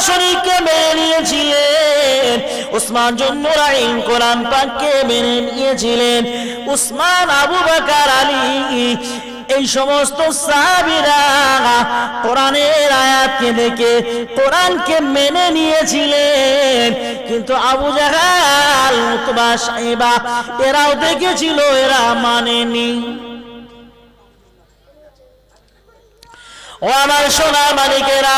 শরীফকে মেনে নিয়েছিলেন, উসমান জুন্নুরাইন কোরআন পাককে মেনে নিয়েছিলেন, উসমান, আবু বকর, আলী, এই সমস্ত সাহাবীরা কোরআনের আয়াতকে দেখে কোরআনকে মেনে নিয়েছিলেন। কিন্তু আবু জাহাল, উতবা, সাইবা এরাও দেখেছিল, এরা মানেনি। ও আমার সোনার মানিকেরা,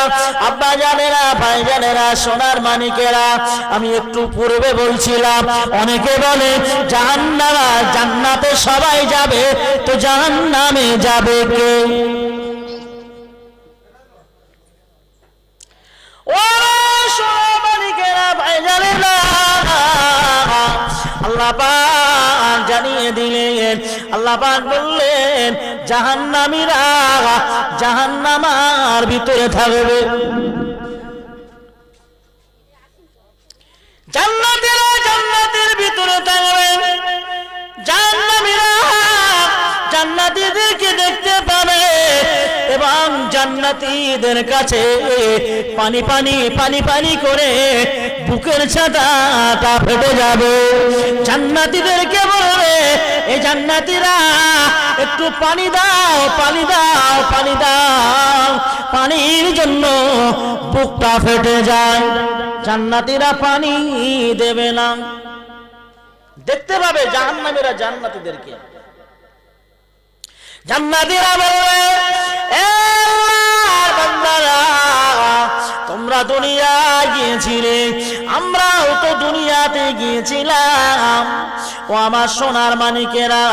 আব্বা জানেরা, ভাই জানেরা, সোনার মানিকেরা, আমি একটু পূর্বে বলছিলাম অনেকে বলে জাহান্নামে, জান্নাতে সবাই যাবে, তো জাহান্নামে যাবে কে? ও সোনার মানিকেরা, ভাই জানেরা, আল্লাহ পাক জানিয়ে দিলেন, আল্লাহ পাক বললেন জাহান্নামীরা জাহান্নামার ভিতরে থাকবে, জান্নাতীরা জান্নাতের ভিতরে থাকবে। জাহান্নামীরা জান্নাতীদেরকে দেখতে পাবে এবং জান্নাতীদের কাছে পানি পানি পানি পানি করে বুকের ছাতাটা ফেটে যাবে। জান্নাতীদেরকে বলবে, এই জান্নাতীরা একটু পানি দাও, পানি দাও, পানি দাও, পানির জন্য বুকটা ফেটে যায়। জান্নাতীরা পানি দেবে না। দেখতে পাবে জাহান্নামীরা জান্নাতীদেরকে। জান্নাতীরা বলবে, এ আল্লাহর বান্দারা, তোমরা দুনিয়ায় গিয়েছিলে, আমরাও তো দুনিয়াতে গিয়েছিলাম। ও আমার সোনার মানিকেরা,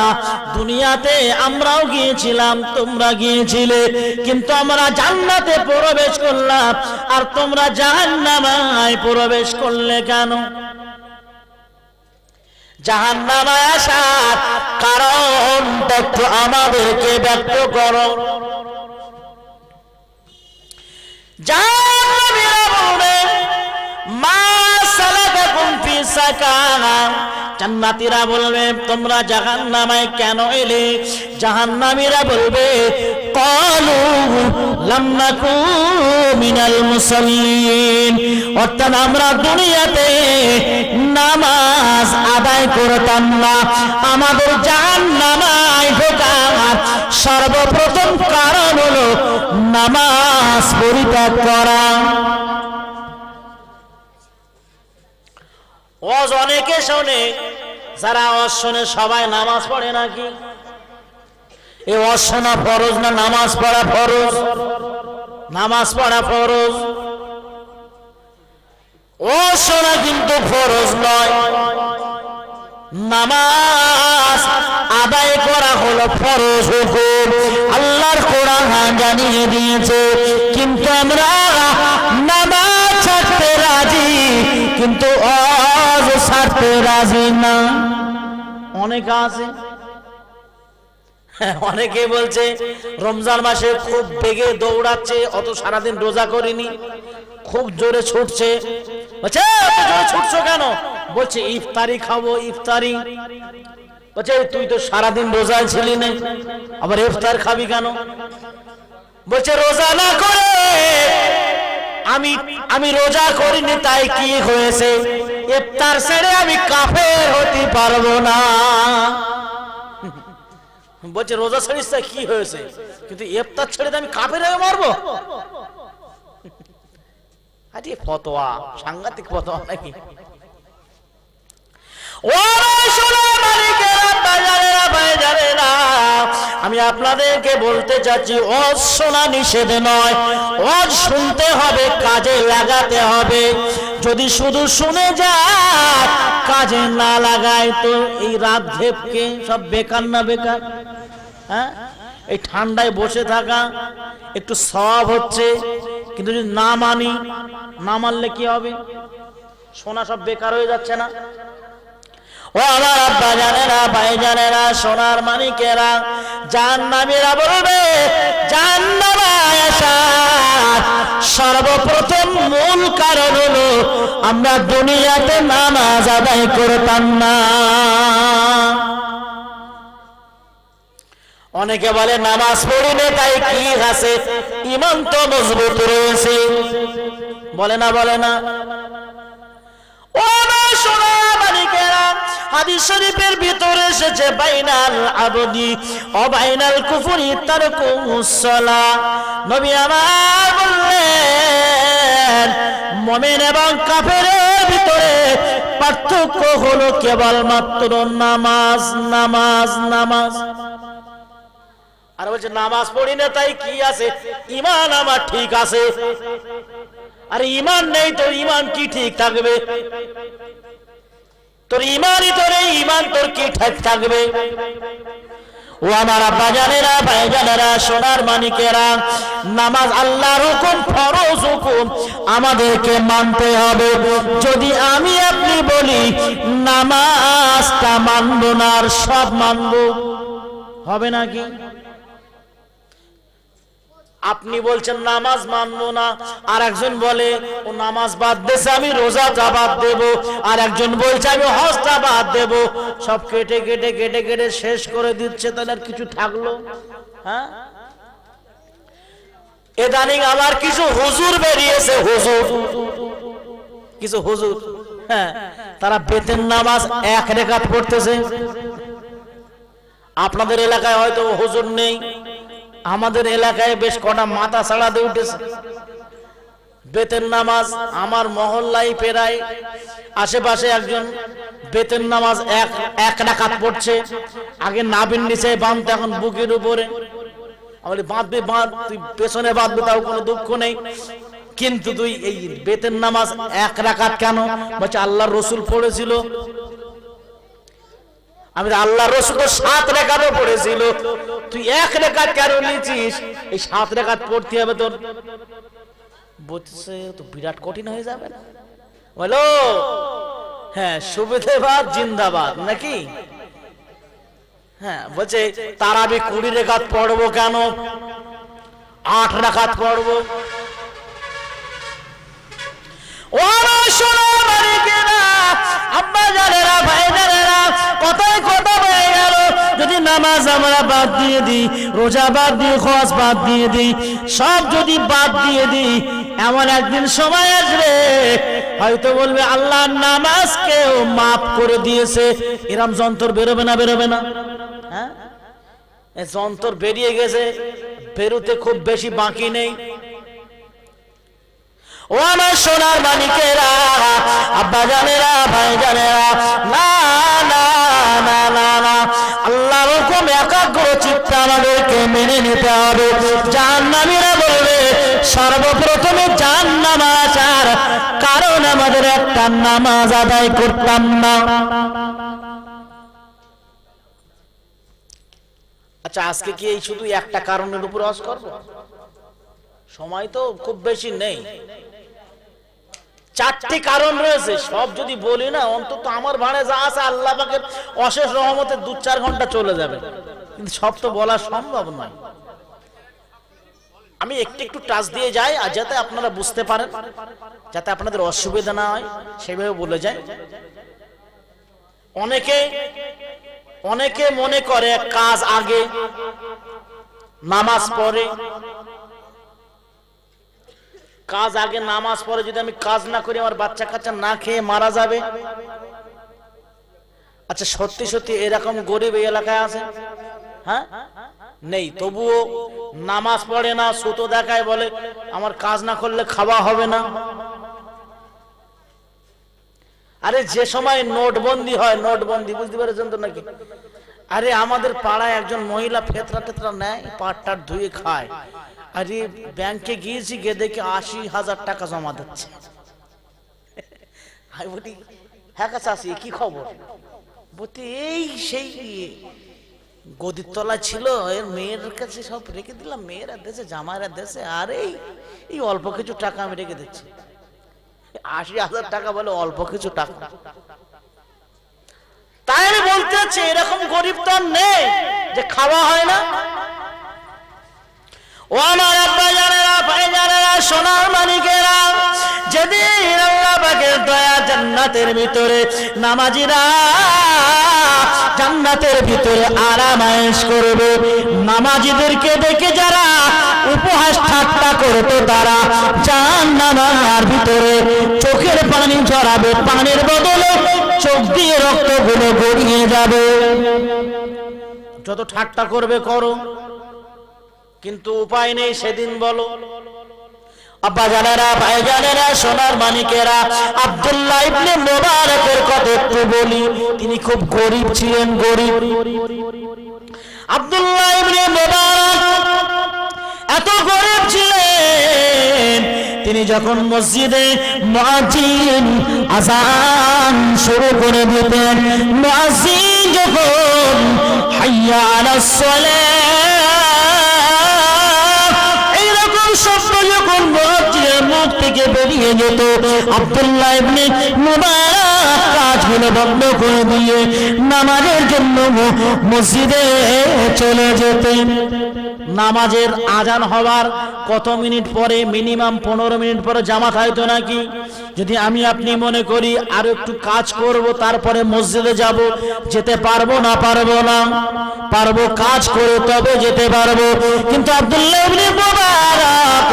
দুনিয়াতে আমরাও গিয়েছিলাম, তোমরা গিয়েছিলে, কিন্তু আমরা জান্নাতে প্রবেশ করলাম আর তোমরা জাহান্নামায় প্রবেশ করলে কেন? জাহান্নামায় আসার কারণ একটু আমাদেরকে ব্যক্ত করো। জাহান্নামীরা বলবে, মা সালাকাকুম ফি সাকার। জান্নাতীরা বলবে, তোমরা জাহান্নামায় কেন এলে? জাহান্নামীরা বলবে, ক্বালু লাম নাকু মিনাল মুসাল্লিন, অর্থাৎ আমরা দুনিয়াতে নামাজ আদায় করতাম না। আমাদের জাহান্নামায় ঢোকার সর্বপ্রথম কারণ হলো নামাজ পরিত্যাগ করা। ওয়াজ অনেকে শোনে, যারা ওয়াজ শোনে সবাই নামাজ পড়ে নাকি? এই ওয়াজ শোনা ফরজ না নামাজ পড়া ফরজ? নামাজ পড়া ফরজ। ওয়াজ শোনা কিন্তু ফরজ নয়, নামাজ আদায় করা হলো ফরজ হুকুম। আল্লাহর কোরআন জানিয়ে দিয়েছে, কিন্তু আমরা নামাজ ছাড়তে রাজি, কিন্তু ওয়াজ ছাড়তে রাজি না। অনেক আছে, অনেকে বলছে রমজান মাসে খুব বেগে দৌড়াচ্ছে, অত সারাদিন রোজা করিনি, খুব জোরে ছুটছে। বলছে জোরে ছুটছো কেন? বলছে ইফতারি খাবো, ইফতারি। বলছে তুই তো সারাদিন রোজায় ছিলি না, আবার ইফতার খাবি কেন? বলছে রোজা না করে আমি রোজা করিনি, তাই কি হয়েছে? ইফতার ছেড়ে আমি কাফের হতে পারবো না। বলছে রোজা ছেড়িস কি হয়েছে, কিন্তু ইফতার ছেড়ে আমি কাফের হয়ে মরবো? আরে ফতোয়া, সাংঘাতিক ফতোয়া নাকি? আমি আপনাদেরকে বলতে চাচ্ছি, ওয়াজ শোনা নিষেধ নয়, ওয়াজ শুনতে হবে, কাজে লাগাতে হবে। যদি শুধু শুনে যায়, কাজে না লাগায়, তো এই রাত ভেবকে সব বেকার না বেকার? হ্যাঁ, এই ঠান্ডায় বসে থাকা একটু সওয়াব হচ্ছে, কিন্তু যদি না মানি, না মানলে কি হবে? শোনা সব বেকার হয়ে যাচ্ছে না? ও আমার আব্বা জানেরা, ভাই জানেরা, সোনার মানিকেরা, জাহান্নামীরা বলবে, জাহান্নামায় আসার সর্বপ্রথম মূল কারণ হলো আমরা দুনিয়াতে নামাজ আদায় করতাম না। অনেকে বলে নামাজ পড়ি না তাই কি আছে, ঈমান তো মজবুত রয়েছে, বলে না বলে না? ও আমার সোনা মানিকেরা, হাদিস শরীফের ভিতরে এসেছে বাইনাল আবদি ও বাইনাল কুফরি তারকুস সালাহ। নবী আমার বললেন মুমিন এবং কাফেরের ভিতরে পার্থক্য হলো কেবলমাত্র নামাজ, নামাজ, নামাজ। আর বলছে নামাজ পড়ি না তাই কি আছে, ঈমান আমার ঠিক আছে। আরে ঈমান নেই তো ঈমান কি ঠিক থাকবে? তোর ঈমানই তোর ঈমান তোর কি ঠিক থাকবে? ও আমার আব্বাজানেরা, ভাইজানেরা, সোনার মানিকেরা, নামাজ আল্লাহর হুকুম, ফরজ হুকুম, আমাদেরকে মানতে হবে। যদি আমি আপনি বলি নামাজটা মানব না আর সব মানব, হবে নাকি? আপনি বলছেন নামাজ মানবো না, আর একজন বলে ও নামাজ বাদ দিয়েছে আমি রোজাটা বাদ দেব, আর একজন বলছে আমি হজটা বাদ দেব। সব কেটে কেটে কেটে কেটে শেষ করে দিচ্ছে, তাহলে আর কিছু থাকলো? হ্যাঁ, ইদানিং আমার কিছু হুজুর বেরিয়েছে, হুজুর, কিছু হুজুর, হ্যাঁ, তারা বেতের নামাজ এক রাকাত পড়তেছে। আপনাদের এলাকায় হয়তো হুজুর নেই, আমাদের এলাকায় বেশ কটা মাথা ছাড়া দিয়ে উঠেছে। বেতের নামাজ আমার মহল্লায় প্রায় আশেপাশে একজন বেতের নামাজ এক রাকাত পড়ছে। আগে নাভির নিচে বাঁধতে, এখন বুকের উপরে। আমি বাঁধবি বাঁধ, তুই পেছনে বাঁধবি, তাও কোনো দুঃখ নেই, কিন্তু তুই এই বেতের নামাজ এক রাকাত কেন? বলছে আল্লাহর রাসূল পড়েছিল। আমি আল্লাহ রাসূল 7 রাকাতও পড়েছিল, তুই এক রাকাত কেন নিয়েছিস? এই 7 রাকাত পড়তে হবে তোর। বলছে তো বিরাট কঠিন হয়ে যাবে না? বলো হ্যাঁ, সুবিধাবাদ জিন্দাবাদ নাকি? হ্যাঁ, বলছে তারাবি 20 রাকাত পড়বো কেন, 8 রাকাত পড়বো। ও শোনো মালিকেরা, আব্বা জানেরা, ভাই জানেরা, কথায় কথা হয়ে গেল। যদি নামাজ আমরা বাদ দিয়ে দিই, রোজা বাদ দিয়ে, হজ বাদ দিয়ে দিই, সব যদি বাদ দিয়ে দিই, এমন একদিন সময় আসবে হয়তো বলবে আল্লাহ নামাজকেও মাফ করে দিয়েছে। এরম যন্ত্র বেরোবে না, বেরোবে না? হ্যাঁ, যন্ত্র বেরিয়ে গেছে, বেরোতে খুব বেশি বাকি নেই। ও আমার সোনার মানিকেরা, আব্বা জানেরা, ভাই জানেরা, না না না না না, আল্লাহর হুকুম একাগ্র চিত্তে আমাদেরকে মেনে নিতে হবে। জাহান্নামীরা বলবে সর্বপ্রথমে জাহান্নাম আসার কারণ আমাদের একটা নামাজ আদায় করতাম না। আচ্ছা, আজকে কি এই শুধু একটা কারণের উপর ওয়াজ করব? সময় তো খুব বেশি নেই, 4টি কারণ রয়েছে। সব যদি বলি না, অন্তত আমার ভাড়ে যা আছে আল্লাহ পাকের অশেষ রহমতে 2-4 ঘন্টা চলে যাবে, কিন্তু সব তো বলা সম্ভব নয়। আমি একটু একটু টাচ দিয়ে যাই, আর যাতে আপনারা বুঝতে পারেন, যাতে আপনাদের অসুবিধা না হয় সেভাবে বলে যাই। অনেকে মনে করে কাজ আগে, নামাজ পরে। কাজ আগে, নামাজ পরে। যদি আমি কাজ না করি আমার বাচ্চা কাচ্চা না খেয়ে মারা যাবে। আচ্ছা, সত্যি সত্যি এরকম গরিব এই এলাকায় আছে? হ্যাঁ, নেই। তবুও নামাজ পড়ে না, সুতো দেখায়, বলে আমার কাজ না করলে খাওয়া হবে না। আরে যে সময় নোটবন্দি হয়, নোটবন্দি বুঝতে পেরেছেন তো নাকি? আরে আমাদের পাড়ায় একজন মহিলা ফেতরা টেতরা নেয়, পাটটার ধুয়ে খায়। আরে ব্যাংকে গিয়েছি, গিয়ে দেখি 80,000 টাকা জমা দিচ্ছে। আমি বলি হ্যাঁ চাচি কি খবর? বলতে এই সেই গদির তলা ছিল, এর মেয়ের কাছে সব রেখে দিলাম, মেয়েরা দেশে, জামাইরা দেশে, আর এই অল্প কিছু টাকা আমি রেখে দিচ্ছি। 80,000 টাকা বলে অল্প কিছু টাকা? তাই আমি বলতে চাচ্ছি এরকম গরিব তো নেই যে খাওয়া হয় না। ও আমার আব্বা জানেরা, ভাই জানেরা, সোনার মানিকেরা, যেদিন আল্লাহ পাকের দয়া জান্নাত জান্নাতের ভিতরে নামাজিরা জান্নাতের ভিতরে আরামায়েশ করবে। নামাজিদেরকে দেখে যারা উপহাস ঠাট্টা করতো তারা জাহান্নামের ভিতরে চোখের পানি ঝরাবে, পানির বদলে চোখ দিয়ে রক্তগুলো গড়িয়ে যাবে। যত ঠাট্টা করবে করো, কিন্তু উপায় নেই সেদিন। বলো আব্বা জানেরা, ভাই জানেরা, সোনার মানিকেরা, আব্দুল্লাহ ইবনে মুবারকের কথা একটু বলি। তিনি খুব গরিব ছিলেন, গরিব। আব্দুল্লাহ ইবনে মুবারক এত গরিব ছিলেন, তিনি যখন মসজিদে মুয়াজ্জিন আযান শুরু করে দিতেন, মুয়াজ্জিন যখন হাইয়া আলাস সালাহ এইরকম শব্দ যখন মুয়াজ্জিনের মুখ থেকে বেরিয়ে যেত, আব্দুল্লাহ ইবনে মুবারক কাজগুলো বন্ধ করে দিয়ে নামাজের জন্য মসজিদে চলে যেতেন। নামাজের আজান হওয়ার কত মিনিট পরে? মিনিমাম 15 মিনিট পরে জামাত হয়তো নাকি। যদি আমি আপনি মনে করি আরো একটু কাজ করব তারপরে মসজিদে যাব, যেতে পারবো না? পারবো না? পারবো, কাজ করে তবে যেতে পারবো। কিন্তু আব্দুল্লাহ ইবনে মুবারক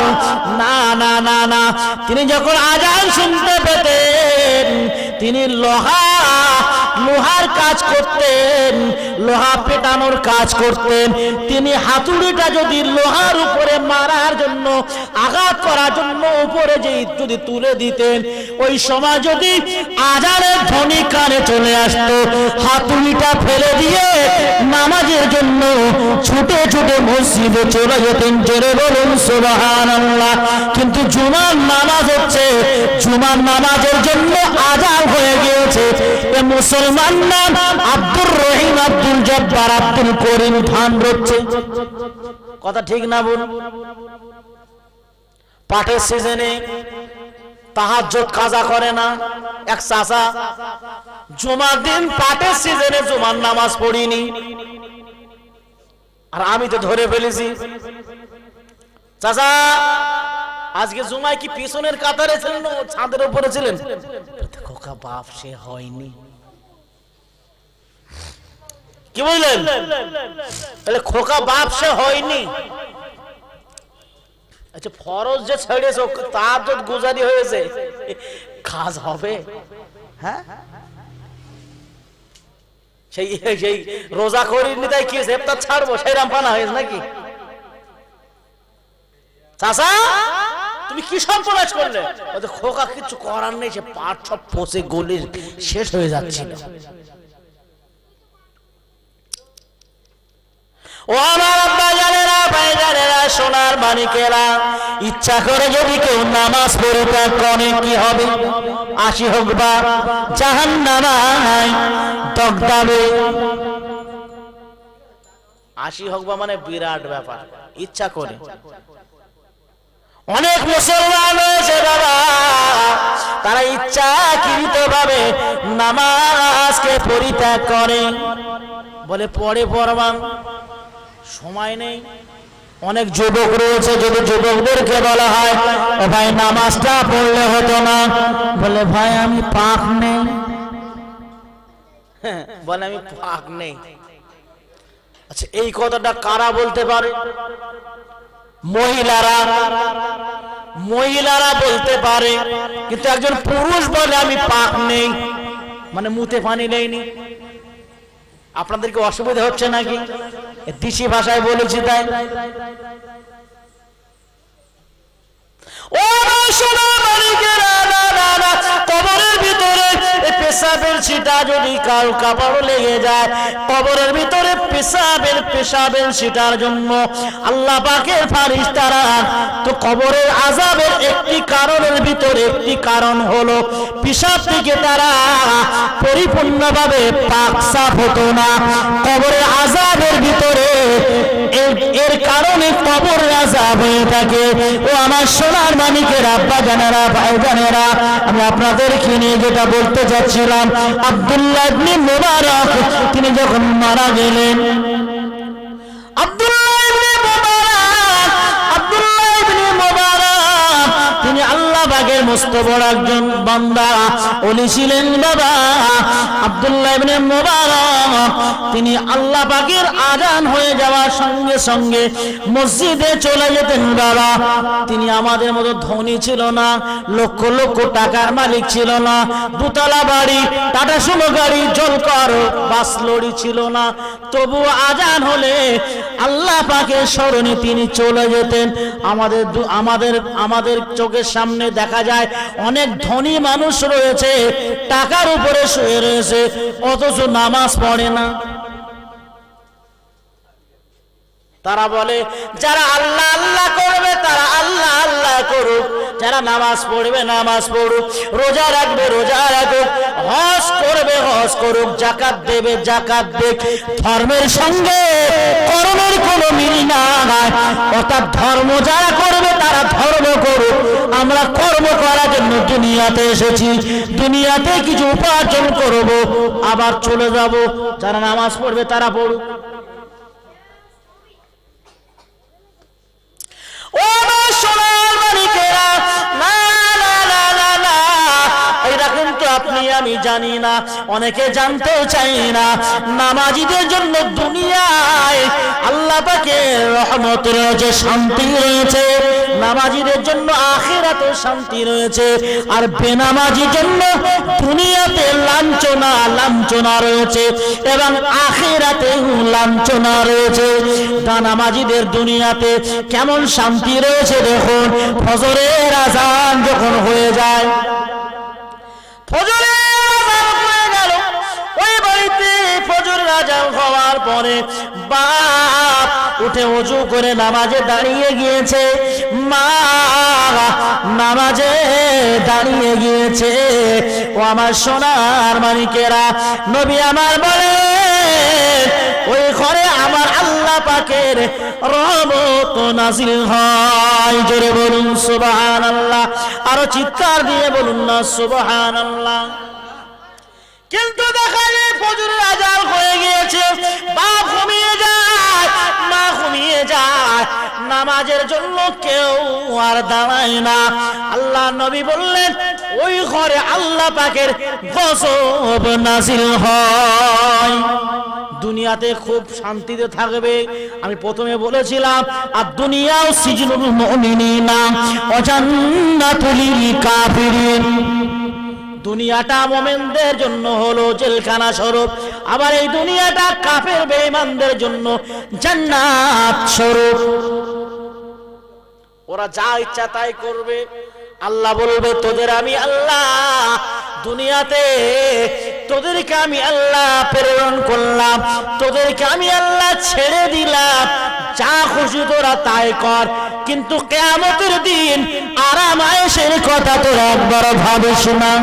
না না না না, তিনি যখন আজান শুনতে পেতেন তিনি লোহার কাজ করতেন, লোহা পেটানোর কাজ করতেন। তিনি হাতুড়িটা যদি লোহার উপরে মারার জন্য, আঘাত করার জন্য উপরে যদি তুলে দিতেন, ওই সময় যদি আজানের ধ্বনি কানে চলে আসতো, হাতুড়িটা ফেলে দিয়ে নামাজের জন্য ছুটে ছুটে মসজিদে চলে যেতেন। জোরে বলুন সুবহানাল্লাহ। কিন্তু জুমার নামাজ হচ্ছে, জুমার নামাজের জন্য আজান হয়ে গিয়েছে। এ মুসলমান নাম আব্দুর রহিম, আব্দুল জব্বার, আব্দুল করিম খান রচ্ছে। কথা ঠিক না বল? পাটের সিজনে তাহাজ্জুদ কাজা করে না এক চাচা, জুমার দিন পাটের সিজনে জুমার নামাজ পড়িনি, আর আমি তো ধরে ফেলেছি। চাচা আজকে জুমায় কি পিছনের কাতারে ছিলেন না ছাদের উপরে ছিলেন? খোকা বাপ সে হয়নি। কি বললেন? তাহলে খোকা বাপ সে হয়নি। আচ্ছা ফরজ যে ছেড়েছ, তাহাজ্জুদ গুজারি হয়েছে, কাজ হবে? হ্যাঁ, সেই সেই রোজা করিনি তাই কি ইফতার ছাড়বো সেই রামপানা হয়েছে নাকি? চাচা তুমি কি সম্প্রদায় করলে? খোকা কিছু করার নেই, সে পাট সব পচে গলে শেষ হয়ে যাচ্ছিল। ও আমার আব্বা জানেরা, ভাই জানেরা, সোনার মানিকেরা, ইচ্ছা করে যদি কেউ নামাজ পরিত্যাগ করে কি হবে? 80 হোক বা জাহান্নামায় দগ্ধাবে। 80 হোক বা মানে বিরাট ব্যাপার। ইচ্ছা করে অনেক মুসলমান রয়েছে বাবা, তারা ইচ্ছাকৃত ভাবে নামাজকে পরিত্যাগ করে, বলে পরে পড়বাম, সময় নেই। অনেক যুবক রয়েছে, যদি যুবকদেরকে বলা হয় ও ভাই নামাজটা পড়লে হতো না, বলে ভাই আমি পাক নেই, বলে আমি পাক নেই। আচ্ছা এই কথাটা কারা বলতে পারে? মহিলারা বলতে পারে, কিন্তু একজন পুরুষ বলে আমি পাক নেই, মানে মুতে পানি নেইনি। আপনাদেরকে অসুবিধা হচ্ছে নাকি? দেশি ভাষায় বলেছি তাই। ও সোনা মালিকেরা, কবরের ভিতরে পেশাবের ছিটা যদি কাল কাপড় লেগে যায়, কবরের ভিতরে পেশাবের ছিটার জন্য আল্লাহ পাকের ফেরেশতারা, তো কবরের আযাবের একটি কারণের ভিতরে একটি কারণ হলো পেশাব থেকে তারা পরিপূর্ণভাবে পাক সাফ হতো না। কবরের আযাবের ভিতরে এর কারণে কবরের আযাব হয়ে থাকে। ও আমার সোনার মানিকেরা, আব্বা জানেরা, ভাই জানেরা, আমি আপনাদেরকে নিয়ে যেটা বলতে চাচ্ছিলাম, আব্দুল্লাহ ইবনে মুবারক তিনি যখন মারা গেলেন, আব্দুল্লাহ ইবনে মুবারক তিনি আল্লাহ পাকের মস্ত বড় একজন বান্দা ওলি ছিলেন বাবা আব্দুল্লাহ ইবনে মুবারক। তিনি আল্লাহ পাকের আজান হয়ে যাওয়ার সঙ্গে সঙ্গে মসজিদে চলে যেতেন বাবা। তিনি আমাদের মতো ধনী ছিল না, লক্ষ লক্ষ টাকার মালিক ছিল না, দুতলা বাড়ি, টাটা সুমো গাড়ি, জলকর বাস লরি ছিল না। তবু আজান হলে আল্লাহ পাকের স্মরণে তিনি চলে যেতেন। আমাদের চোখের সামনে দেখা যায় অনেক ধনী মানুষ রয়েছে, টাকার উপরে শুয়ে রয়েছে, অথচ নামাজ পড়ে না। তারা বলে যারা আল্লাহ আল্লাহ করবে তারা আল্লাহ আল্লাহ করুক, যারা নামাজ পড়বে নামাজ পড়ুক, রোজা রাখবে রোজা রাখুক, হজ করবে হজ করুক, যাকাত দেবে যাকাত দেখ। ধর্মের সঙ্গে কর্মের কোনো মিল নাই। অর্থাৎ ধর্ম যারা করবে তারা ধর্ম করুক, আমরা কর্ম করার জন্য দুনিয়াতে এসেছি, দুনিয়াতে কিছু উপার্জন করব, আবার চলে যাব। যারা নামাজ পড়বে তারা পড়ুক। ও সোনার মানিকেরা, না না না না না, এটা কিন্তু আপনি আমি জানি না, অনেকে জানতেও চাই না। নামাজীদের জন্য দুনিয়ায় আল্লাহ পাকের রহমত রয়েছে, শান্তি রয়েছে, নামাজীদের জন্য আখিরাতেও শান্তি রয়েছে। আর বেনামাজির জন্য দুনিয়াতে লাঞ্ছনা লাঞ্ছনা রয়েছে এবং আখিরাতেও লাঞ্ছনা রয়েছে। নামাজীদের দুনিয়াতে কেমন শান্তি রয়েছে দেখুন। ফজরের আযান যখন হয়ে যায়, ফজরের আযান হয়ে গেল, ওই বাড়িতে ফজরের আযান হওয়ার পরে বাপ উঠে ওযু করে নামাজে দাঁড়িয়ে গিয়েছে, মা নামাজে দাঁড়িয়ে গিয়েছে। ও আমার সোনার মানিকেরা, নবী আমার বলে ওই ঘরে আমার আল্লাহ পাকের রহমত নাযিল হয়। জোরে বলুন সুবহানাল্লাহ, আরো চিৎকার দিয়ে বলুন না সুবহানাল্লাহ। কিন্তু দেখা যায় ফজরের আযান হয়ে গিয়েছে, বাপ ঘুমিয়ে যায়, মা ঘুমিয়ে যায়, নামাজের জন্য কেউ আর দাঁড়ায় না। আল্লাহ নবী বললেন ওই ঘরে আল্লাহ পাকের গজব নাযিল হয়। দুনিয়াতে খুব শান্তিতে থাকবে। আমি প্রথমে বলেছিলাম আর দুনিয়াও সিজনুল মুমিনিনা ওয়া জান্নাতুল কাফিরিন। দুনিয়াটা মুমিনদের জন্য হলো জেলখানা স্বরূপ, আবার এই দুনিয়াটা কাফের বেঈমানদের জন্য জান্নাত স্বরূপ। ওরা যা ইচ্ছা তাই করবে। আল্লাহ বলবে তোদের আমি আল্লাহ দুনিয়াতে তোদেরকে আমি আল্লাহ প্রেরণ করলাম, তোদেরকে আমি আল্লাহ ছেড়ে দিলাম, যা খুশি তোরা তাই কর। কিন্তু কিয়ামতের দিন আরাম আয়েশের কথা তোরা একবার ভাবিস না।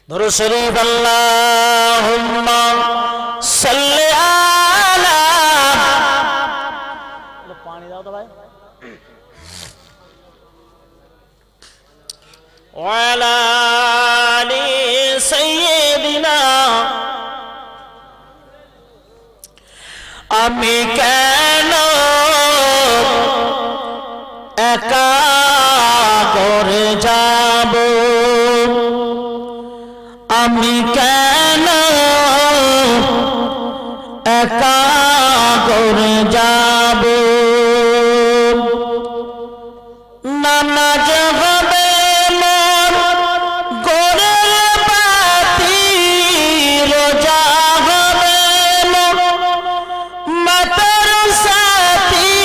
দরুদ শরীফ আল্লাহুম্মা সাল্লি আলা, পানি দাও তো ভাই, ওয়ালা আলি সাইয়্যিদিনা। আমি কেন একা করে যাব, আমি কেন একা করে যাব। নামাজ হবে মোর গোরের বাতি, রোজা হবে মোর মাতার সাথী,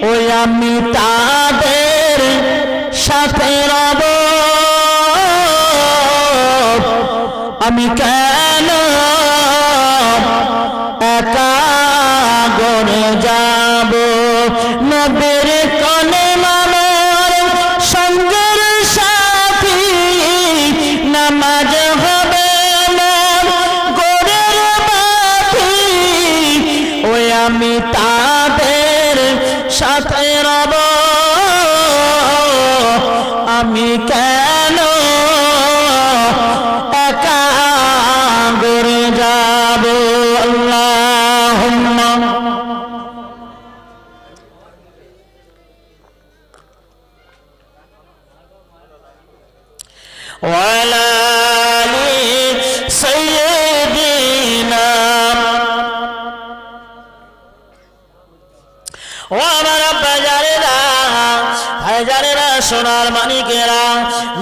ওই আমি তাদের সাথে রব। আমি কেন একা করে যাব, নবীর কোনে মামার সঙ্গের সাথী, নামাজ হবে মোর গোরের বাতি, ওই আমি তাদের সাথে রব। আমি কেন একা করে যাব। আল্লাহুম্মা সোনার মানিকেরা,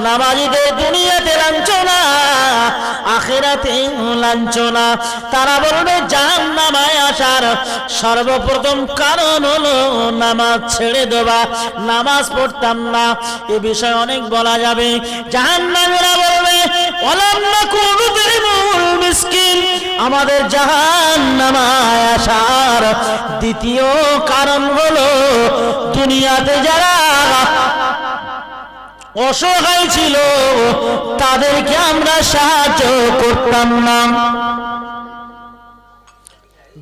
নামাজীদের দুনিয়াতে লাঞ্ছনা, আখিরাতে লাঞ্ছনা। তারা বলবে জাহান্নামে আসার সর্বপ্রথম কারণ হলো নামাজ ছেড়ে দেওয়া, নামাজ পড়তাম না। এ বিষয়ে অনেক বলা যাবে। জাহান্নামীরা বলবে ওয়ালাম নাকু নুতিমুল মিসকিন, আমাদের জাহান্নামে আসার দ্বিতীয় কারণ হলো দুনিয়াতে যারা অসহায় ছিল তাদেরকে আমরা সাহায্য করতাম না।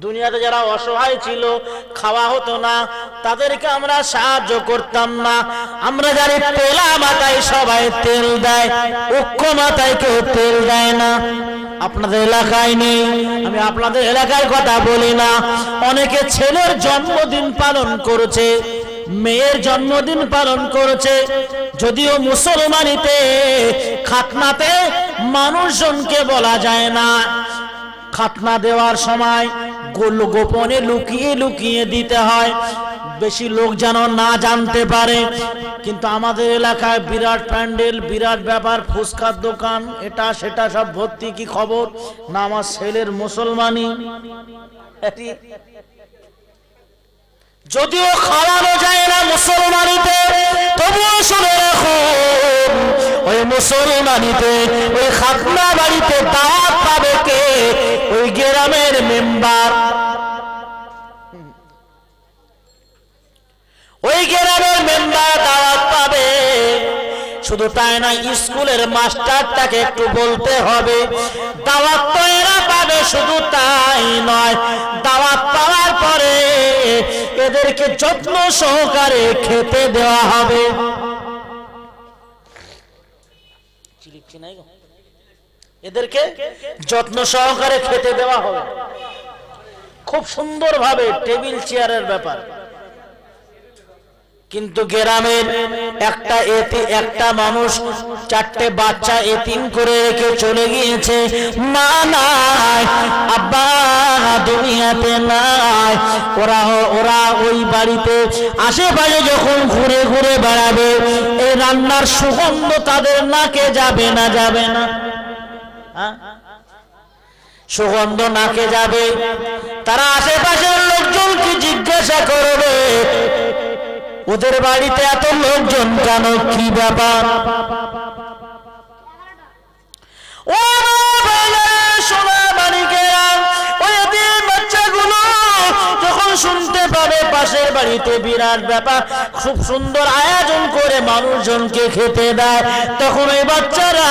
দুনিয়াতে যারা অসহায় ছিল, খাওয়া হতো না, তাদেরকে আমরা সাহায্য করতাম না। আমরা জানি তেলা মাথায় সবাই তেল দেয়, উক্ষ মাথায় কেউ তেল দেয় না। আপনাদের এলাকায় নেই, আমি আপনাদের এলাকার কথা বলি না। অনেকে ছেলের জন্মদিন পালন করেছে, মেয়ের জন্মদিন পালন করেছে, যদিও মুসলমানিতে খাতনাতে মানুষজনকে বলা যায় না। খাতনা দেওয়ার সময় গোপনে লুকিয়ে লুকিয়ে দিতে হয়, বেশি লোক যেন না জানতে পারে। কিন্তু আমাদের এলাকায় বিরাট প্যান্ডেল, বিরাট ব্যাপার, ফুচকার দোকান, এটা সেটা সব ভর্তি। কি খবর? না আমার ছেলের মুসলমানি। যদিও খাওয়ানো যায় না মুসলমানিতে, তবুও শুনে রাখুন ওই মুসলমানিতে, ওই খাতনা বাড়িতে দাওয়াত পাবে কে? ওই গ্রামের মেম্বার, ওই গ্রামের মেম্বার দাওয়াত পাবে। শুধু তাই না, স্কুলের মাস্টারটাকে একটু বলতে হবে। দাওয়াত তো এরা পাবে, শুধু তাই নয়, দাওয়াত পাওয়ার পরে এদেরকে যত্ন সহকারে খেতে দেওয়া হবে। এদেরকে যত্ন সহকারে খেতে দেওয়া হবে, খুব সুন্দর ভাবে, টেবিল চেয়ারের ব্যাপার। কিন্তু গ্রামের একটা মানুষ 4টে বাচ্চা এতিম করে রেখে চলে গিয়েছে। মা নাই, আব্বা দুনিয়াতে নাই। ওরা ওই বাড়িতে আশেপাশে যখন ঘুরে ঘুরে বেড়াবে, এই রান্নার সুগন্ধ তাদের নাকে যাবে না? যাবে না? সুগন্ধ নাকে যাবে। তারা আশেপাশের লোকজনকে জিজ্ঞাসা করবে ওদের বাড়িতে এত লোকজন কেন, কি ব্যাপার? ও সোনা মানিকেরা, ওই বাচ্চাগুলো যখন শুনতে পাবে পাশের বাড়িতে বিরাট ব্যাপার, খুব সুন্দর আয়োজন করে মানুষজনকে খেতে দেয়, তখন ওই বাচ্চারা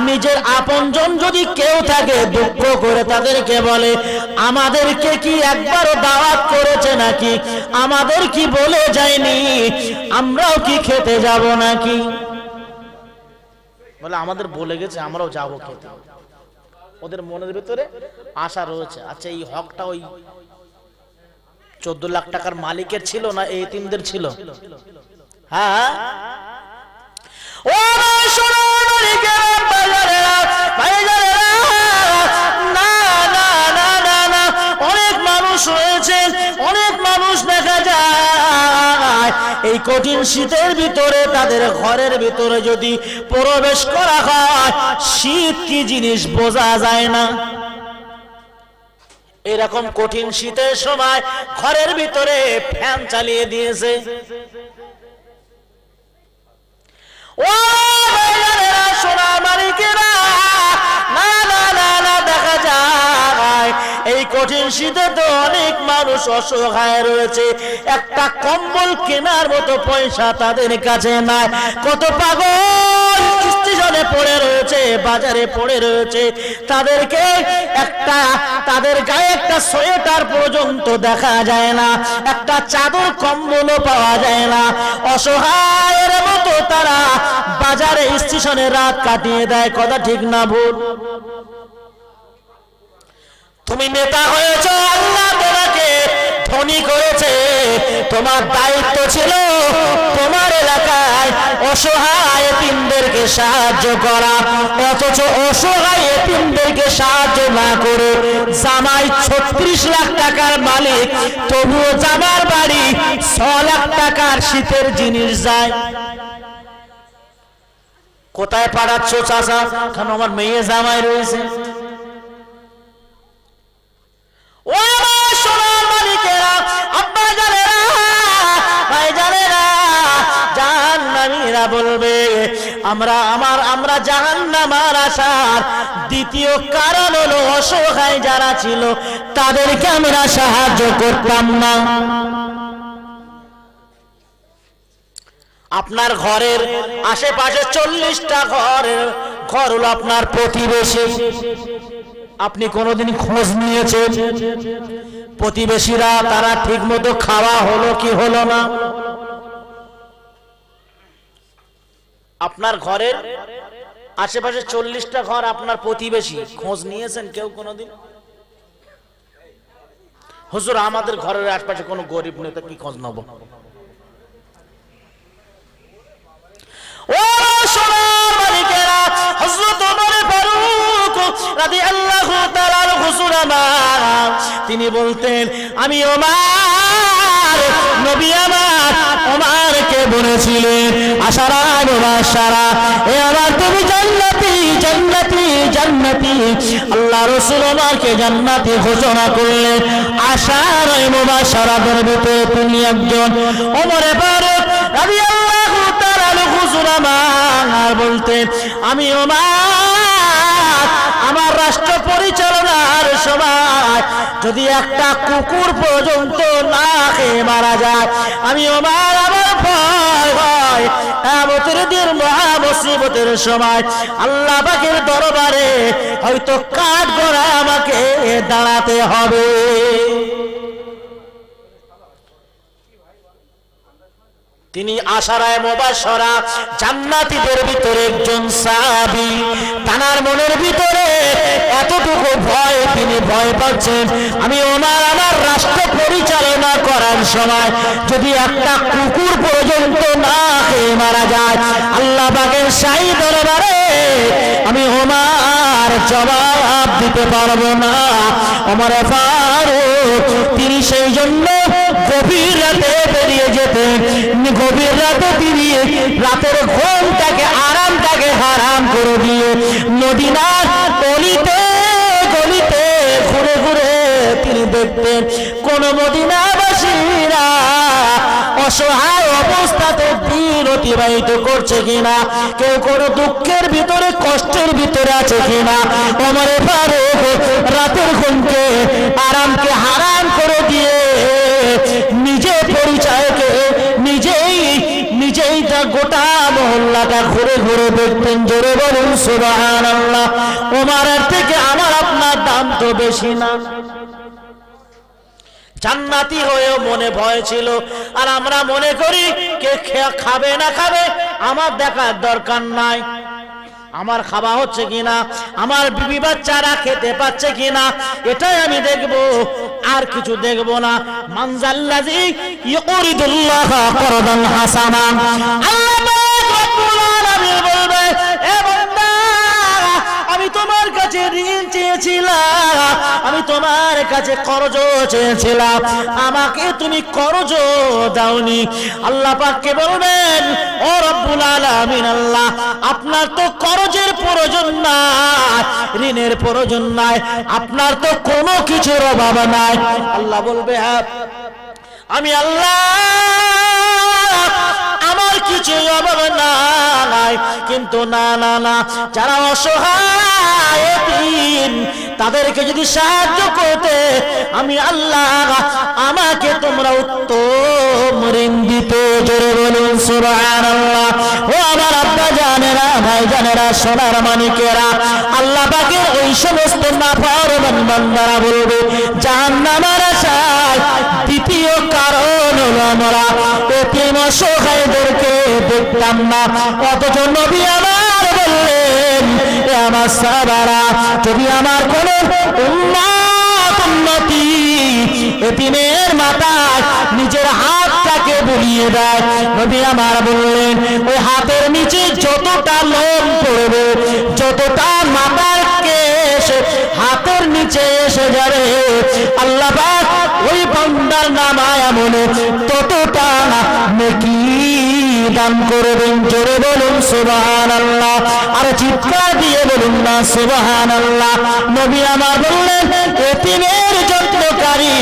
নিজের আপনজন যদি কেউ থাকে দুঃখ করে তাদেরকে বলে আমাদেরকে কি একবারও দাওয়াত করেছে নাকি? আমাদের কি বলে যায়নি? আমরাও কি খেতে যাব নাকি? বলে আমাদের বলে গেছে, আমরাও যাবো খেতে। ওদের মনের ভিতরে আশা রয়েছে। আচ্ছা, এই হকটা ওই 14 লাখ টাকার মালিকের ছিল না এই এতিমদের ছিল? হ্যাঁ। ও সোনা মালিকের বাজারেরা, বাজারেরা, না না না না না, অনেক মানুষ রয়েছে, অনেক মানুষ দেখা যায় এই কঠিন শীতের ভিতরে তাদের ঘরের ভিতরে যদি প্রবেশ করা হয়, শীত কি জিনিস বোঝা যায় না। এরকম কঠিন শীতের সময় ঘরের ভিতরে ফ্যান চালিয়ে দিয়েছে। ও সোনা মালিকেরা, না না না না, দেখা যায় এই কঠিন শীতে তো অনেক মানুষ অসহায় রয়েছে, একটা কম্বল কেনার মতো পয়সা তাদের কাছে নাই। কত পাগল স্টেশনে পড়ে রয়েছে, বাজারে পড়ে রয়েছে, তাদেরকে তাদের গায়ে একটা সোয়েটার পর্যন্ত দেখা যায় না, একটা চাদর কম্বলও পাওয়া যায় না। অসহায়ের মতো তারা বাজারে স্টেশনে রাত কাটিয়ে দেয়। কথা ঠিক না ভুল? তুমি নেতা হয়েছো, আল্লাহ তোমাকে ধনী করেছে, তোমার দায়িত্ব ছিল তোমার এলাকায় অসহায় এতিমদেরকে সাহায্য করা। অথচ অসহায় এতিমদেরকে সাহায্য না করে জামাই 36 লাখ টাকার মালিক, তবুও জামার বাড়ি 6 লাখ টাকার শীতের জিনিস যায়। কোথায় পাঠাচ্ছ চাচা? কারণ আমার মেয়ে জামাই রয়েছে। ও আমার সোনার মালিকেরা, আব্বা জানেরা, ভাই জানেরা, জাহান্নামীরা বলবে আমরা জাহান্নামের আসার দ্বিতীয় কারণ হলো অসহায় যারা ছিল তাদেরকে আমরা সাহায্য করতাম না। আপনার ঘরের আশেপাশে 40টা ঘর হলো আপনার প্রতিবেশী। আপনি কোনোদিন খোঁজ নিয়েছেন প্রতিবেশীরা তারা ঠিক মতো খাওয়া হলো কি হলো না? আপনার ঘরের আশেপাশে 40টা ঘর আপনার প্রতিবেশী, খোঁজ নিয়েছেন কেউ কোনোদিন? হুজুর আমাদের ঘরের আশেপাশে কোনো গরিব নেতা কি খোঁজ নেব? ও সোনার মালিকেরা, হযরত ওমর ফারুক রাদিয়াল্লাহু তাআলা হুজুর আমার, তিনি বলতেন আমি ওমর, নবী আমার ওমরকে বলেছিলেন আশারা মুবাশশারা, এ আমার তুমি জান্নাতি জান্নাতি জান্নাতি। আল্লাহ রাসূল ওমরকে জান্নাতি ঘোষণা করলেন। আশারা মুবাশশারাদের ভিতরে তিনি একজন। ওমর ফারুক রাদিয়াল্লাহু তাআলা হুজুর আমার বলতেন আমি ওমর, আমার রাষ্ট্র পরিচালনার সময় যদি একটা কুকুর পর্যন্ত না খেয়ে মারা যায়, আমি ওমর আমার ভয় হয় কিয়ামতের দিন মহামুসিবতের সময় আল্লাহ পাকের দরবারে হয়তো কাঠ গড়ায় আমাকে দাঁড়াতে হবে। তিনি আশারায়ে মুবাশশারা জান্নাতীদের ভিতরে একজন সাহাবী। তার মনের ভিতরে এতটুকু ভয়, তিনি ভয় পাচ্ছেন আমি ওমর আমার রাষ্ট্র পরিচালনা করার সময় যদি একটা কুকুর পর্যন্ত না খেয়ে মারা যায়, আল্লাহ পাকের শাহী দরবারে আমি ওমর জবাব দিতে পারবো না। ওমর ফারুক তিনি সেই জন্য গভীর রাতে বেরিয়ে যেতেন। গভীর রাতে তিনি রাতের ঘুমটাকে আরামটাকে হারাম করে দিয়ে মদিনার গলিতে গলিতে ঘুরে ঘুরে তিনি দেখতেন কোন মদিনাবাসীরা অসহায় অবস্থাতে দিন অতিবাহিত করছে কিনা, কেউ কোনো দুঃখের ভিতরে কষ্টের ভিতরে আছে কিনা। ওমর ফারুক রাতের ঘুমকে আরামকে হারাম করে দিয়ে নিজে পরিচয়কে নিজেই তা গোটা মহল্লাটা ঘুরে ঘুরে দেখতেন। জোরে বলুন সুবহানাল্লাহ। ওমরের থেকে আমার আপনার দাম তো বেশি না। জান্নাতি হয়েও মনে ভয় ছিল, আর আমরা মনে করি কে খাবে না খাবে আমার দেখার দরকার নাই। আমার খাওয়া হচ্ছে কিনা, আমার বিবি বাচ্চারা খেতে পাচ্ছে কিনা, এটাই আমি দেখব, আর কিছু দেখব না। মানজাল্লাযী ইউরিদুল্লাহ করদান হাসানা, আল্লাহ রাব্বুল আলামিন বলবে এ বান্দা আমি তোমার কাছে ঋণ চেয়েছিলাম, আমি তোমার কাছে কর্জ চেয়েছিলাম, আমাকে তুমি কর্জ দাওনি। আল্লাহ পাককে বলবেন ও রব্বুল আলামিন আল্লাহ আপনার তো কর্জের প্রয়োজন নাই, ঋণের প্রয়োজন নাই, আপনার তো কোনো কিছুর অভাব নাই। আল্লাহ বলবে হ্যাঁ আমি আল্লাহ আমার কিছু অভাব নাই, কিন্তু না না না যারা অসহায় এতিম তাদেরকে যদি সাহায্য করতে আমি আল্লাহ আমাকে তোমরা উত্তম ঋণ দিতে। জোরে বলুন সুবহানাল্লাহ। ও আমার আব্বা জানেরা, ভাই জানেরা, সোনার মানিকেরা, আল্লাহ পাকের ওই সমস্ত নাফরমান বান্দারা বলবে জাহান্নামের আশায় দ্বিতীয় কারণ হলো আমরা এতিম অসহায়দেরকে দেখতাম না, অথচ নবী আমার বললেন এ আমার সাহাবারা যদি আমার কোন উম্মতি এতিমের মাথায় নিজের হাতটাকে বুলিয়ে দেয়, নবী আমার বললেন ওই হাতের নিচে যতটা লোম পড়বে, যতটা মাথার কেশ হাতের নিচে এসে যাবে, আল্লাহ পাক ওই বান্দার নামায় আমলে ততটা নেকি দান করবেন। জোরে বলুন সুবহানাল্লাহ, আর চিৎকার দিয়ে বলুন না সুবহানাল্লাহ। নবী আমার বললেন এতিমের যত্নকারী,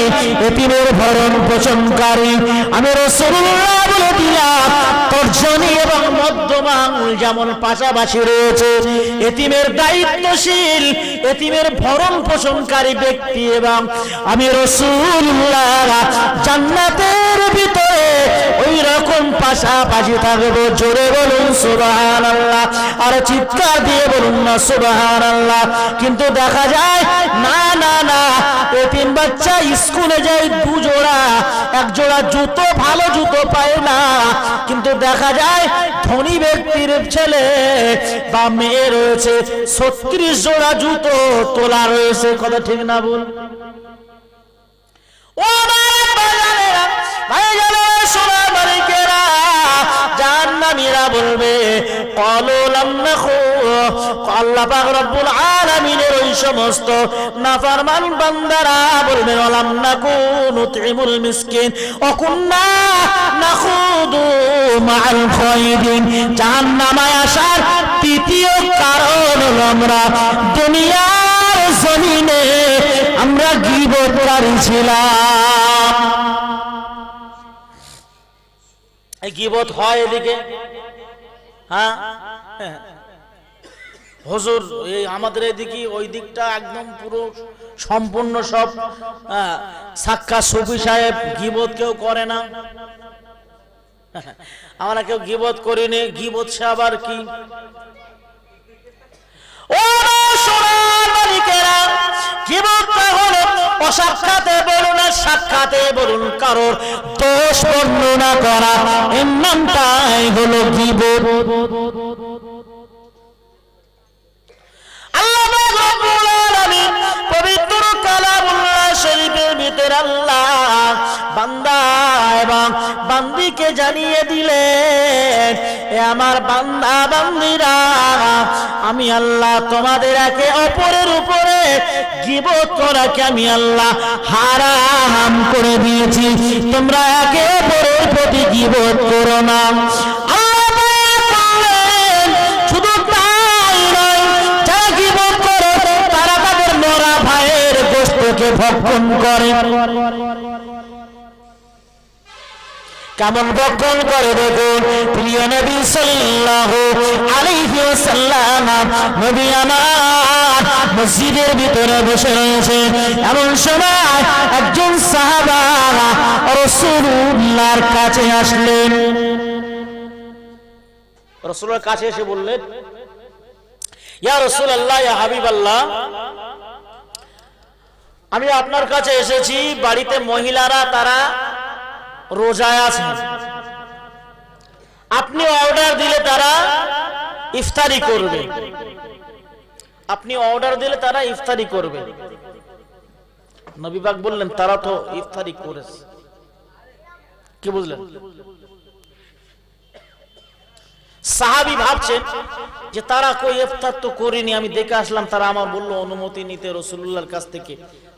এতিমের ভরণ পোষণকারী আমি রাসূলুল্লাহ বলে দিলাম। তর্জনী এবং মধ্যমা আঙুল যেমন পাশাপাশি রয়েছে, এতিমের দায়িত্বশীল, এতিমের ভরণ পোষণকারী ব্যক্তি এবং আমি রাসূলুল্লাহ জান্নাতের ভিতরে ওই রকম পাশাপাশি থাকবো। জোরে বলুন সুবহানাল্লাহ, আর চিৎকার দিয়ে বলুন না সুবহানাল্লাহ। কিন্তু দেখা যায় না না না, এতিম বাচ্চা স্কুলে যায় দুজোড়া, এক জোড়া জুতো, ভালো জুতো পায় না। কিন্তু দেখা যায় ধনী ব্যক্তির ছেলে বা মেয়ে রয়েছে 36 জোড়া জুতো তোলা রয়েছে। কথা ঠিক না বল? ও সোনার মালিকেরা, জাহান্নামীরা বলবে ক্বালু লাম নাখু, আল্লাহ পাক রব্বুল আলামিনের ওই সমস্ত নাফরমান বান্দারা বলবে লাম নাকু নুতইমুল মিসকিন ওয়া কুন্না নাখুদু মাআল খায়দিন। জাহান্নামে আসার তৃতীয় কারণ হলো আমরা দুনিয়ার জমিনে আমরা গীবতকারী ছিলাম। এই গীবত হয় এদিকে, হ্যাঁ হুজুর এই আমাদের এদিকে ওই দিকটা একদম পুরো সম্পূর্ণ সব সাক্কা সুফি সাহেব, গীবত কেউ করে না। আমরা কেউ গীবত করিনি, গীবত সে আবার কি? ও সোনার মালিকেরা, গীবতটা হলো অসাক্ষাতে বলুন আর সাক্ষাতে বলুন কারোর দোষ বর্ণনা করা, এর নামটাই হলো গীবত। আল্লাহ রাব্বুল আলামিন পবিত্র কালামুল্লাহ শরীফের ভিতরে আল্লাহ বান্দা এবং বান্দিকে জানিয়ে দিলেন, এ আমার বান্দা বান্দিরা, আমি আল্লাহ তোমাদের একে অপরের উপরে গীবত করাকে আমি আল্লাহ হারাম করে দিয়েছি। তোমরা একে অপরের প্রতি গীবত করো না। শুধু তাই নয়, যারা গীবত করে তারা তাদের মরা ভাইয়ের গোশতকে ভক্ষণ করে। কেমন ভক্ষণ করে দেখুন। প্রিয় নবী সাল্লাল্লাহু আলাইহি ওয়াসাল্লাম নবী আমার মসজিদের ভিতরে বসে রয়েছে, এমন সময় একজন সাহাবা রাসূলুল্লাহর কাছে আসলেন। রাসূলের কাছে এসে বললেন, ইয়া রাসূলুল্লাহ, ইয়া হাবিবাল্লাহ, আমি আপনার কাছে এসেছি, বাড়িতে মহিলারা তারা রোজায় আছেন, আপনি অর্ডার দিলে তারা ইফতারি করবে, আপনি অর্ডার দিলে তারা ইফতারি করবে। নবী পাক বললেন তারা তো ইফতারি করেছে। কি বুঝলেন? সাহাবী ভাবছেন যে তারা কই ইফতার তো করেনি, আমি দেখে আসলাম, তারা আমার বললো অনুমতি নিতে রাসূলুল্লাহর কাছ থেকে।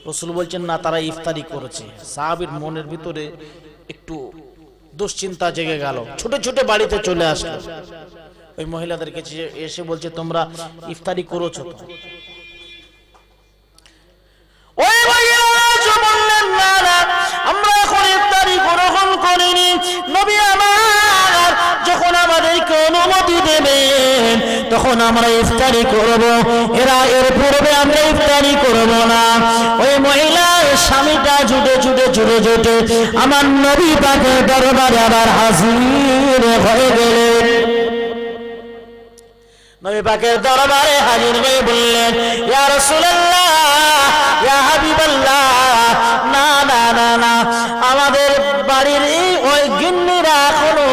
রাসূল বলছেন না, তারা ইফতারি করেছে। সাহাবীর মনের ভিতরে একটু দুশ্চিন্তা জেগে গেল, ছোট ছোট বাড়িতে চলে আসলো। ওই মহিলাদের কাছে এসে বলছে তোমরা ইফতারি করেছো তো? ওই মহিলারা বললেন না না, আমরা এখন ইফতারি গ্রহণ করিনি। নবী আমার যখন আমাদেরকে অনুমতি দেবেন তখন আমরা ইফতারি করব, এর পূর্বে আমরা ইফতারি করব না। ওই মহিলার স্বামীটা ছুটে ছুটে ছুটে ছুটে আমার নবী পাকের দরবারে আবার হাজির হয়ে গেলেন। নবী পাকের দরবারে হাজির হয়ে বললেন, ইয়া রাসূলুল্লাহ, ইয়া হাবিবাল্লাহ, না না না না, আমাদের বাড়ির ওই গিন্নিরা এখনো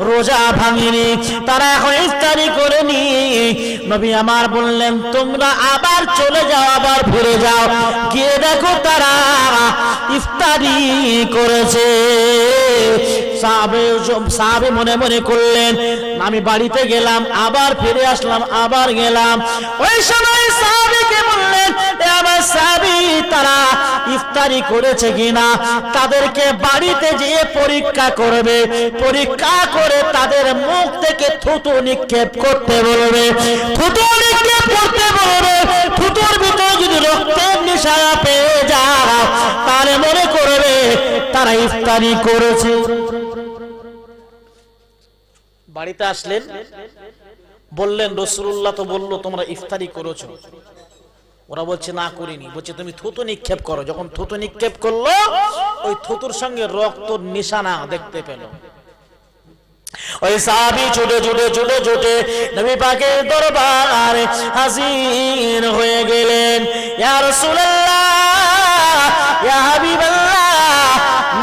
রোজা ভাঙেনি, তারা এখন ইফতারি করেনি। নবী আমার বললেন তোমরা আবার চলে যাও, আবার ফিরে যাও, গিয়ে দেখো তারা ইফতারি করেছে। সাহাবে মনে মনে করলেন, আমি বাড়িতে গেলাম, আবার ফিরে আসলাম, আবার গেলাম। ওই সময় সাহাবীকে বললেন, এ আমার সাহাবী, তারা ইফতার ইফতারি করেছে কিনা তাদেরকে বাড়িতে যেয়ে পরীক্ষা করবে, পরীক্ষা করে তাদের মুখ থেকে থুতু নিক্ষেপ করতে বলবে, থুতু নিক্ষেপ করতে বলবে। থুতুর ভিতরে যদি রক্তের নিশানা পেয়ে যায় তাহলে মনে করবে তারা ইফতারি করেছে। বাড়িতে আসলেন, বললেন রাসূলুল্লাহ তো বললো তোমরা ইফতারি করেছো। ওরা বলছে না করিনি। বলছে তুমি থুতু নিক্ষেপ করো। যখন থুতু নিক্ষেপ করলো ওই থুতুর সঙ্গে রক্তর নিশানা দেখতে পেল। ওই সাহাবী ছুটে ছুটে ছুটে ছুটে নবী পাকের দরবারে হাজির হয়ে গেলেন। ইয়া রাসূলুল্লাহ, ইয়া হাবিবাল্লাহ,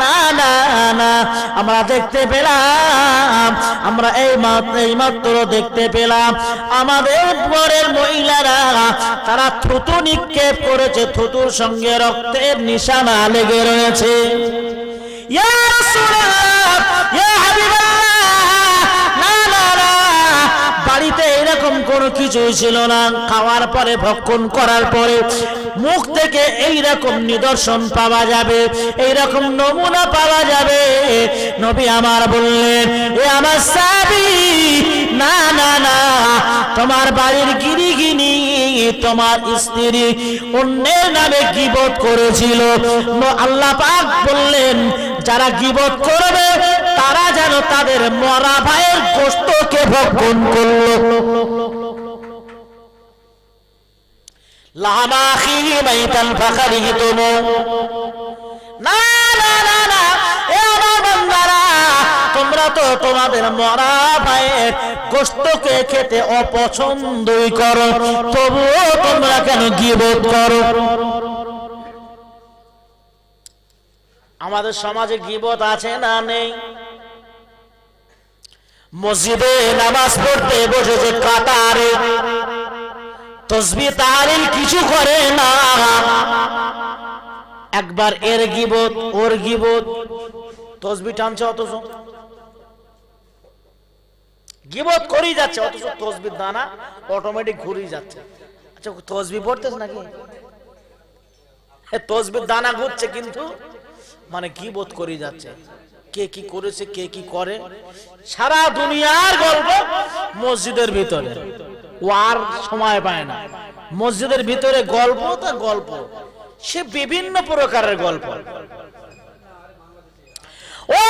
না না না, আমরা দেখতে পেলাম, আমরা এই মাত্র দেখতে পেলাম আমাদের ঘরের মহিলারা তারা থুতু নিক্ষেপ করেছে, থুতুর সঙ্গে রক্তের নিশানা লেগে রয়েছে। ইয়া রাসূলুল্লাহ, ইয়া হাবিবাল্লাহ, বাড়িতে এরকম কোনো কিছুই ছিল না। খাওয়ার পরে ভক্ষণ করার পরে মুখ থেকে এইরকম নিদর্শন পাওয়া যাবে, এইরকম নমুনা পাওয়া যাবে। নবী আমার বললেন, এ আমার সাহাবী, না না না, তোমার বাড়ির গিরিগিনি তোমার স্ত্রী অন্যের নামে গীবত করেছিল। আল্লাহ পাক বললেন যারা গীবত করবে তারা যেন তাদের মরা ভাইয়ের গোশতকে ভক্ষণ করলো। লামা আখিহি মাইতান ফাকারিহতুম, না না না না, এ আমার বান্দারা, তোমরা তো তোমাদের মরা ভাইয়ের গোশতকে খেতে অপছন্দই করো, তবুও তোমরা কেন গীবত করো? আমাদের সমাজে গীবত আছে না নেই? মসজিদে নামাজ পড়তে বসেছে কাতারে, তাসবিহ তাহলিল কিছু করে না, একবার এর গীবত ওর গীবত, তাসবিহ টানছে অথচ গীবত করেই যাচ্ছে, অথচ তাসবিহ দানা অটোমেটিক ঘুরেই যাচ্ছে। আচ্ছা তাসবিহ পড়তেছ নাকি? তাসবিহ দানা ঘুরছে কিন্তু মানে গীবত করেই যাচ্ছে। কে কি করেছে, কে কি করে, সারা দুনিয়ার গল্প মসজিদের ভিতরে, ও আর সময় পায় না। মসজিদের ভিতরে গল্প তো গল্প, সে বিভিন্ন প্রকারের গল্প। ও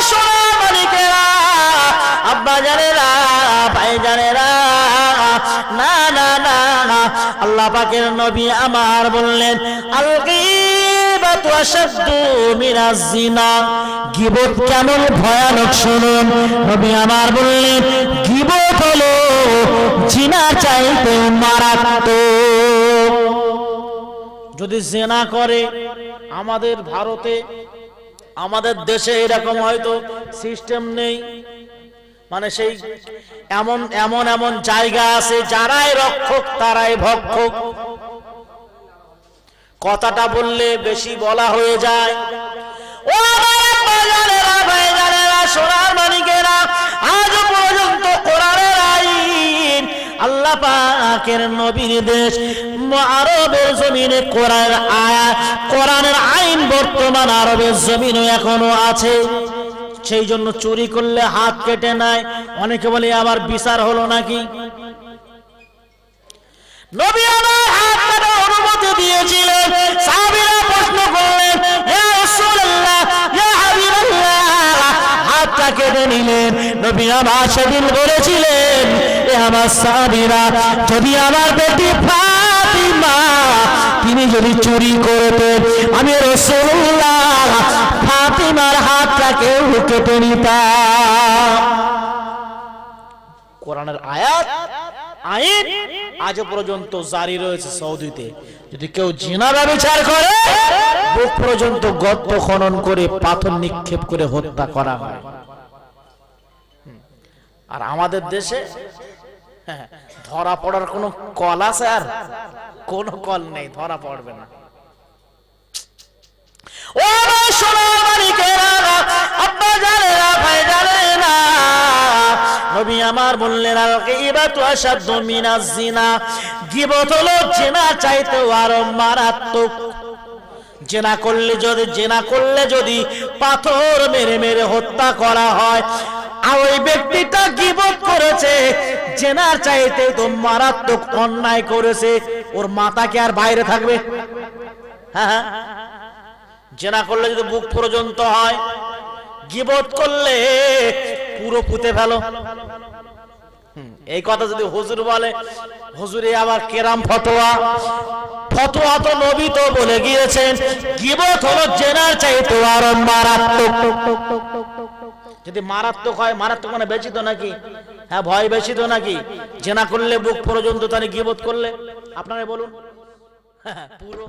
সোনা মালিকেরা, আব্বা জানেরা, ভাই জানেরা, না না না, আল্লাহ পাকের নবী আমার বললেন আল গীবাতু আশাদ্দু মিনাজ জিনা, গীবত কেমন ভয়ানক শুনুন। নবী আমার বললেন গীবত হলো জিনা চাইতে মারাত্মক। যদি জিনা করে, আমাদের ভারতে আমাদের দেশে এরকম হয়তো সিস্টেম নেই, মানে সেই এমন এমন এমন জায়গা আছে যারাই রক্ষক তারাই ভক্ষক। কথাটা বললে বেশি বলা হয়ে যায়। ও বাজারেরা, ভাইজানেরা, সোনার মানিকেরা, আজ পর্যন্ত কোরআনের আইন, আল্লাহ পাকের নবীর দেশ আরবের জমিনে কোরআনের আয়াত, কোরআনের আইন বর্তমান আরবের জমিনে এখনো আছে। সেই জন্য চুরি করলে হাত কেটে নেয়। অনেকে বলে আবার বিচার হলো নাকি? নবী আমার হাত কাটার অনুমতি দিয়েছিলেন। সাহাবীরা প্রশ্ন করলেন, হে রাসূলুল্লাহ, হে হাবিবাল্লাহ, হাতটা কেটে নিলেন। নবী আমার সেদিন বলেছিলেন, হে আমার সাহাবীরা, যদি আমার বেটি ফাতিমা তিনি যদি চুরি করতেন, আমি রাসূলুল্লাহ ফাতিমার হাতটাকে কেটে নিতাম। কোরআনের আয়াত আইন আজ পর্যন্ত জারি রয়েছে সৌদিতে। যদি কেউ জিনা ব্যভিচার করে, বুক পর্যন্ত গর্ত খনন করে পাথর নিক্ষেপ করে হত্যা করা হয়। আর আমাদের দেশে ধরা পড়ার কোনো কল আছে? আর কোনো কল নেই, ধরা পড়বে না। ও সোনা মালিকেরা, আব্বা জানেরা, ভাই জানেরা, নবী আমার বললেন আল গীবাতু আশাদ্দু মিনাজ জিনা, গীবত হলো জিনা চাইতেও আরো মারাত্মক। জেনা করলে যদি পাথর মেরে মেরে হত্যা করা হয়, আর ওই ব্যক্তিটা গীবত করেছে, জেনার চাইতে তো মারাত্মক অন্যায় করেছে, ওর মাথা কি আর বাইরে থাকবে? হ্যাঁ, জেনা করলে যদি বুক পর্যন্ত হয়, গীবত করলে পুরো পুঁতে ফেলো। এই কথা যদি হুজুর বলে, হুজুরে আবার কেরাম ফতোয়া তো নবী তো বলে গিয়েছেন গীবত হলো জেনার চাইতে আরো মারাত্মক। যদি মারাত্মক হয়, মারাত্মক মানে বেশি তো নাকি? হ্যাঁ, ভয় বেশি তো নাকি? জেনা করলে বুক পর্যন্ত, তাহলে গীবত করলে আপনারা বলুন পুরো